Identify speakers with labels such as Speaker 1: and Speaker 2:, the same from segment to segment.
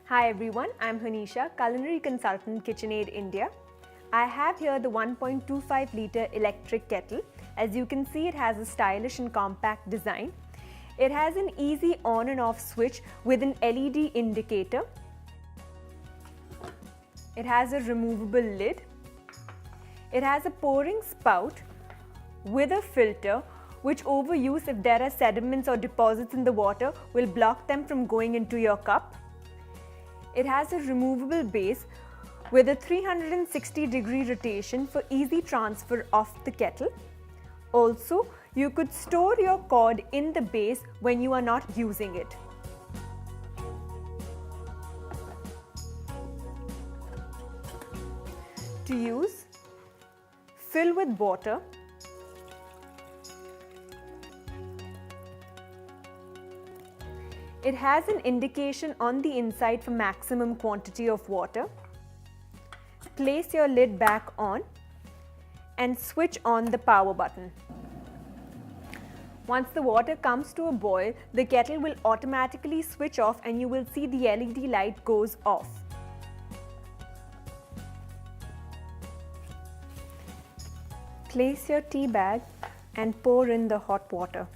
Speaker 1: Hi everyone, I'm Hanisha, Culinary Consultant KitchenAid India. I have here the 1.25 litre electric kettle. As you can see, it has a stylish and compact design. It has an easy on and off switch with an LED indicator. It has a removable lid. It has a pouring spout with a filter which overuse, if there are sediments or deposits in the water, will block them from going into your cup. It has a removable base with a 360-degree rotation for easy transfer of the kettle. Also, you could store your cord in the base when you are not using it. To use, fill with water. It has an indication on the inside for maximum quantity of water. Place your lid back on and switch on the power button. Once the water comes to a boil, the kettle will automatically switch off and you will see the LED light goes off. Place your tea bag and pour in the hot water.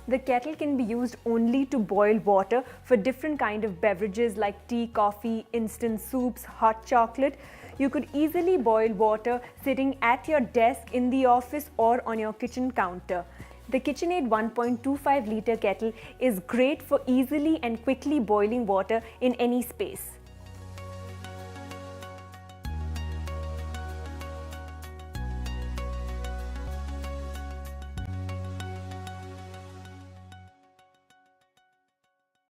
Speaker 1: The kettle can be used only to boil water for different kind of beverages like tea, coffee, instant soups, hot chocolate. You could easily boil water sitting at your desk, in the office or on your kitchen counter. The KitchenAid 1.25 litre kettle is great for easily and quickly boiling water in any space.